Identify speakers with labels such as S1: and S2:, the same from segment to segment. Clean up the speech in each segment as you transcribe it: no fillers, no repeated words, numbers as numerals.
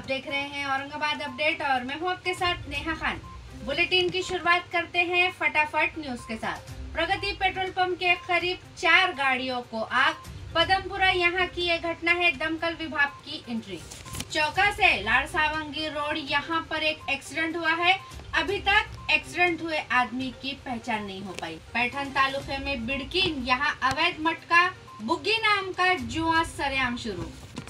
S1: देख रहे हैं औरंगाबाद अपडेट और मैं हूं आपके साथ नेहा खान। बुलेटिन की शुरुआत करते हैं फटाफट न्यूज के साथ। प्रगति पेट्रोल पंप के करीब 4 गाड़ियों को आग। पदमपुरा यहाँ की ये घटना है। दमकल विभाग की एंट्री। चौका से लाड़सावंगी रोड यहाँ पर एक एक्सीडेंट हुआ है। अभी तक एक्सीडेंट हुए आदमी की पहचान नहीं हो पाई। पैठन तालुके में बिड़कीन यहाँ अवैध मटका बुग्गी नाम का जुआ सरेआम शुरू।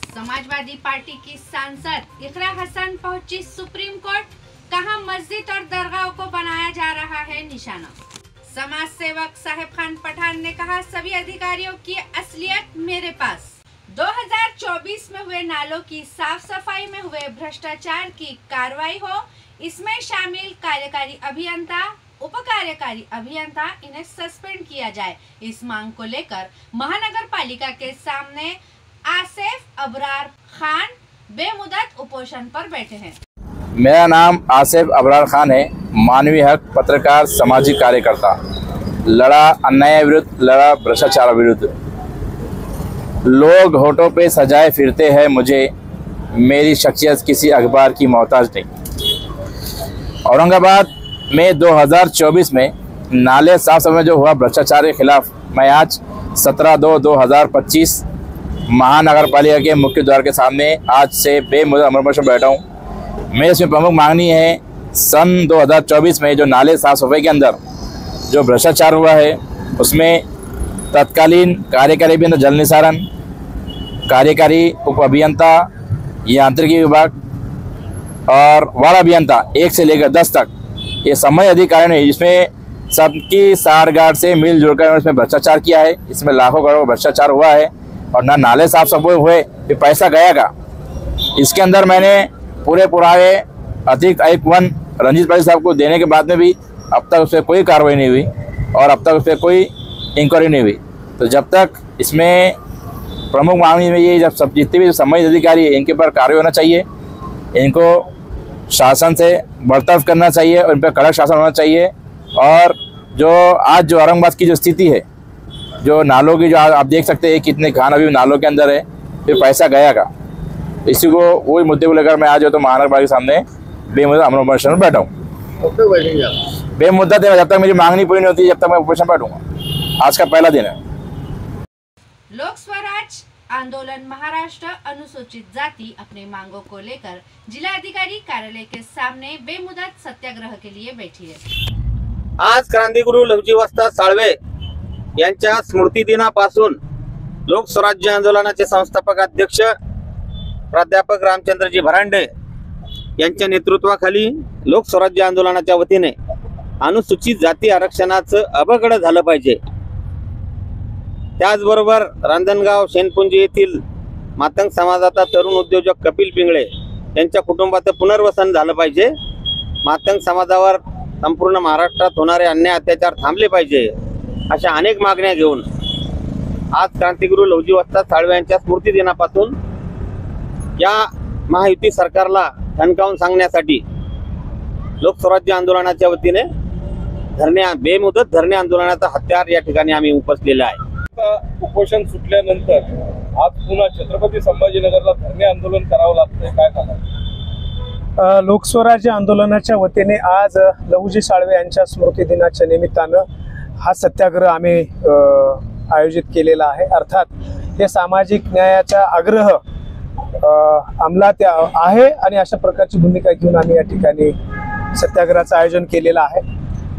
S1: समाजवादी पार्टी की सांसद इकरा हसन पहुंची सुप्रीम कोर्ट। कहां मस्जिद और दरगाह को बनाया जा रहा है निशाना। समाज सेवक साहेब खान पठान ने कहा, सभी अधिकारियों की असलियत मेरे पास। 2024 में हुए नालों की साफ सफाई में हुए भ्रष्टाचार की कार्रवाई हो। इसमें शामिल कार्यकारी अभियंता, उप कार्यकारी अभियंता इन्हें सस्पेंड किया जाए। इस मांग को लेकर महानगर पालिका के सामने आसिफ अबरार खान बेमुदत उपोषण पर बैठे हैं।
S2: मेरा नाम आसिफ अबरार खान है। मानवीय हक पत्रकार, सामाजिक कार्यकर्ता। लड़ा अन्याय विरुद्ध, लड़ा भ्रष्टाचार विरुद्ध। लोग होठों पे सजाए फिरते हैं मुझे, मेरी शख्सियत किसी अखबार की मोहताज नहीं। औरंगाबाद में 2024 में नाले साफ सफाई में जो हुआ भ्रष्टाचार के खिलाफ मैं आज 17/2/2025 महानगर पालिका के मुख्य द्वार के सामने आज से बेमुदत अमरपाली में बैठा हूँ। मेरी इसमें प्रमुख मांगनी है, सन 2024 में जो नाले साफ सफाई के अंदर जो भ्रष्टाचार हुआ है उसमें तत्कालीन कार्यकारी अभियंता जल निसारण, कार्यकारी उप अभियंता यांत्रिकी विभाग और वार्ड अभियंता 1 से लेकर 10 तक ये समय अधिकारियों ने जिसमें सबकी सारगार्ड से मिलजुल कर इसमें भ्रष्टाचार किया है। इसमें लाखों करोड़ भ्रष्टाचार हुआ है और ना नाले साफ सफाई हुए, फिर पैसा गयागा। इसके अंदर मैंने पूरे पुराने अतिरिक्त आयुक्त वन रंजीत पाटिल साहब को देने के बाद में भी अब तक उस पर कोई कार्रवाई नहीं हुई और अब तक उस पर कोई इंक्वायरी नहीं हुई। तो जब तक इसमें प्रमुख मांगनी में ये जब सब जितने भी संबंधित अधिकारी है इनके ऊपर कार्रवाई होना चाहिए, इनको शासन से बर्ताव करना चाहिए और इन पर कड़क शासन होना चाहिए। और जो आज जो औरंगाबाद की जो स्थिति है, जो नालों की जो आप देख सकते हैं कितने खान अभी नालों के अंदर है, फिर पैसा गयागा। इसी को वही मुद्दे को लेकर मैं आज जो तो महानगर पालिका के सामने बेमुदत अमरपाली में बैठा हूँ। बेमुदत है, जब तक मेरी मांग नहीं पूरी नहीं होती जब तक मैं उपोषण बैठूंगा। आज का पहला दिन है।
S1: लोक स्वराज आंदोलन महाराष्ट्र अनुसूचित जाति अपने मांगों को लेकर जिला अधिकारी कार्यालय के सामने बेमुदत सत्याग्रह के लिए बैठी है।
S3: आज क्रांतिगुरु लवजी वस्ताद साळवे यांच्या स्मृती दिनापासून लोक स्वराज्य आंदोलनाचे संस्थापक अध्यक्ष प्राध्यापक रामचंद्रजी भरांडे यांच्या नेतृत्वाखाली लोक स्वराज्य आंदोलनाच्या वतीने अनुसूचित जाती आरक्षणाचं अबगड झालं पाहिजे। त्याचबरोबर रांजणगाव शेनपुंजी येथील मातंग समाजाचा तरुण उद्योजक कपिल पिंगळे यांच्या कुटुंबाचं पुनर्वसन झालं पाहिजे। मातंग समाजावर संपूर्ण महाराष्ट्रात होणारे अन्याय अत्याचार थांबले पाहिजे अशा अनेक मागण्या घेऊन आज क्रांतिगुरु लवजी वस्ताद साळवे यांच्या स्मृती दिनापासून या महायुती सरकारला ठणकावून सांगण्यासाठी लोक स्वराज्य आंदोलनाच्या वतीने बेमुदत धरणे आंदोलनाचा हत्यार या ठिकाणी आम्ही उपसलेला आहे।
S4: उपोषण सुटल्यानंतर आज पुन्हा छत्रपती संभाजीनगरला धरणे आंदोलन करावं लागतंय, काय सांगाल?
S5: लोकस्वराज्य आंदोलनाच्या वतीने आज लहुजी साळवे यांच्या स्मृती दिनाच्या निमित्तानं हा सत्याग्रह आम्ही आयोजित केलेला आहे। अर्थात हे सामाजिक न्यायाचा आग्रह अंमलात आहे आणि अशा प्रकारची भूमिका घेऊन आम्ही या ठिकाणी सत्याग्रहाचं आयोजन केलेलं आहे।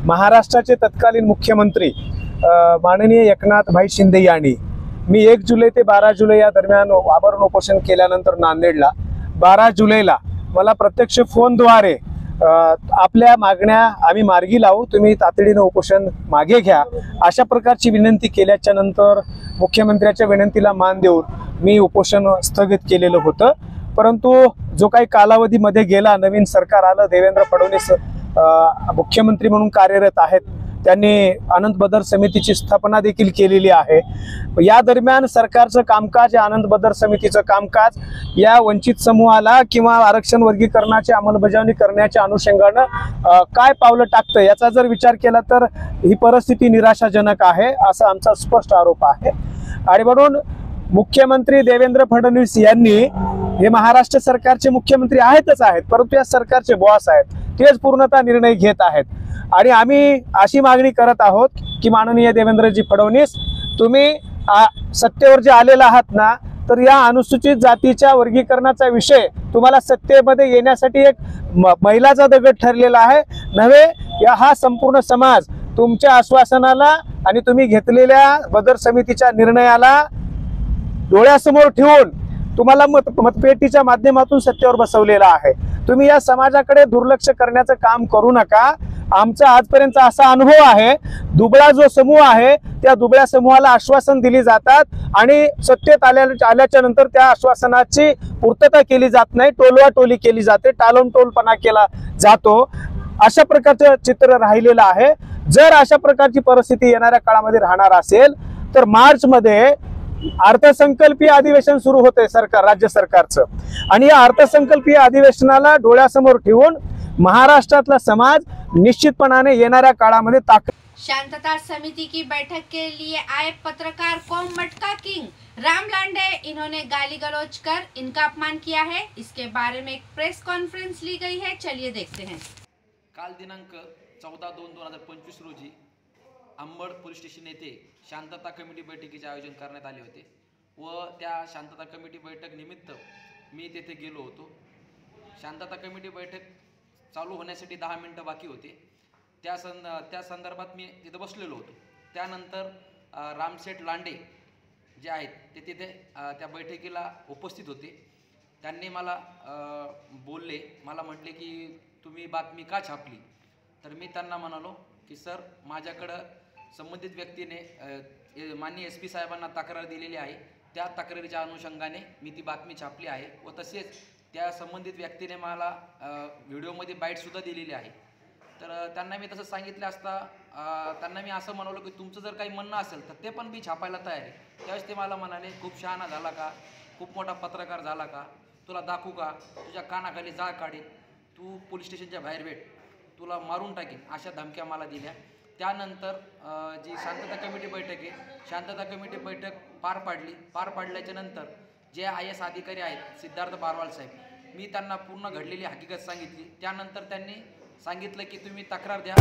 S5: महाराष्ट्राचे तत्कालीन मुख्यमंत्री माननीय एकनाथ भाई शिंदे यांनी मी 1 जुलै ते 12 जुलै या दरम्यान आमरण उपोषण केल्यानंतर नांदेडला 12 जुलैला मला प्रत्यक्ष फोनद्वारे आपल्या मागण्या आम्ही मार्गी लावू, तुम्ही तातडीने उपोषण मागे घ्या अशा प्रकारची विनंती केल्याच्या नंतर मुख्यमंत्र्याच्या विनंतीला मान देऊन मी उपोषण स्थगित केलेलं होतं। परंतु जो काही कालावधी मध्ये गेला, नवीन सरकार आलं, देवेंद्र फडणवीस मुख्यमंत्री म्हणून कार्यरत आहेत, त्यांनी आनंद बदर समितीची स्थापना देखील केलेली आहे। या दरम्यान सरकारचं कामकाज, आनंद बदर समितीचं कामकाज या वंचित समूहाला किंवा आरक्षण वर्गीकरणाची अंमलबजावणी करण्याच्या अनुषंगाने काय पावलं टाकतं याचा जर विचार केला तर ही परिस्थिती निराशाजनक आहे असा आमचा स्पष्ट आरोप आहे। आणि म्हणून मुख्यमंत्री देवेंद्र फडणवीस यांनी हे महाराष्ट्र सरकारचे मुख्यमंत्री आहेतच आहेत, परंतु या सरकारचे बॉस आहेत, तेच पूर्णतः निर्णय घेत आहेत. आणि आम्ही अशी मागणी करत आहोत की माननीय देवेंद्रजी फडणवीस, तुम्ही सत्तेवर जे आलेला आहात ना, तर या अनुसूचित जातीच्या वर्गीकरणाचा विषय तुम्हाला सत्तेमध्ये येण्यासाठी एक मैलाचा दगड ठरलेला आहे नव्हे. हा संपूर्ण समाज तुमच्या आश्वासनाला आणि तुम्ही घेतलेल्या बदर समितीच्या निर्णयाला डोळ्यासमोर ठेवून तुम्हाला मतपेटीच्या माध्यमातून सत्तेवर बसवलेला आहे. तुम्ही या समाजाकडे दुर्लक्ष करण्याचं काम करू नका. आमचा आजपर्यंत असा अनुभव आहे, दुबळा जो समूह आहे त्या दुबळ्या समूहाला आश्वासन दिली जातात आणि सत्तेत आल्याच्या नंतर त्या आश्वासनाची पूर्तता केली जात नाही, टोलवाटोली केली जाते, टालमटोलपणा केला जातो. अशा प्रकारचं चित्र राहिलेलं आहे. जर अशा प्रकारची परिस्थिती येणाऱ्या काळामध्ये राहणार असेल तर मार्च मध्ये अर्थसंकल्पीय अधिवेशन सुरू होते राज्य सरकारचं, आणि या अर्थसंकल्पीय अधिवेशनाला डोळ्यासमोर ठेवून महाराष्ट्रातला समाज निश्चितपणाने येणाऱ्या काळामध्ये
S1: शांतता समिति की बैठक के लिए आए पत्रकार को मटका किंग राम लांडे, इन्होंने गाली गलौज कर इनका अपमान किया है. इसके बारे में एक प्रेस कॉन्फ्रेंस ली गई है, चलिए देखते हैं.
S6: काल दिनांक 14/2/2025 रोजी अंबड पोलीस स्टेशन येथे शांतता कमिटी बैठकीचे आयोजन करण्यात आले होते व त्या शांतता कमिटी बैठक निमित्त मी तेथे गेलो होतो. शांतता कमिटी बैठक चालू होण्यासाठी 10 मिनिटं बाकी होते. त्या संदर्भात मी तिथे बसलेलो होतो. त्यानंतर रामशेठ लांडे जे आहेत ते तिथे त्या बैठकीला उपस्थित होते. त्यांनी मला बोलले, मला म्हटले की तुम्ही बातमी का छापली. तर मी त्यांना म्हणालो की सर, माझ्याकडं संबंधित व्यक्तीने माननीय SP साहेबांना तक्रार दिलेली आहे, त्या तक्रारीच्या अनुषंगाने मी ती बातमी छापली आहे व तसेच त्या संबंधित व्यक्तीने मला व्हिडिओमध्ये बाईटसुद्धा दिलेली आहे. तर त्यांना मी तसं सांगितलं असता त्यांना मी असं म्हणालो की तुमचं जर काही म्हणणं असेल तर ते पण मी छापायला तयार आहे. त्यावेळेस ते मला म्हणाले, खूप शहाणा झाला का, खूप मोठा पत्रकार झाला का, तुला दाखवू का, तुझ्या कानाखाली जाळ काढीन, तू पोलीस स्टेशनच्या बाहेर भेट, तुला मारून टाकीन, अशा धमक्या मला दिल्या. त्यानंतर जी शांतता कमिटी बैठक आहे, शांतता कमिटी बैठक पार पाडल्याच्या नंतर जे IAS अधिकारी आहेत सिद्धार्थ बारवाल साहेब, मी त्यांना पूर्ण घडलेली हकीकत सांगितली. त्यानंतर त्यांनी सांगितलं की तुम्ही तक्रार द्या.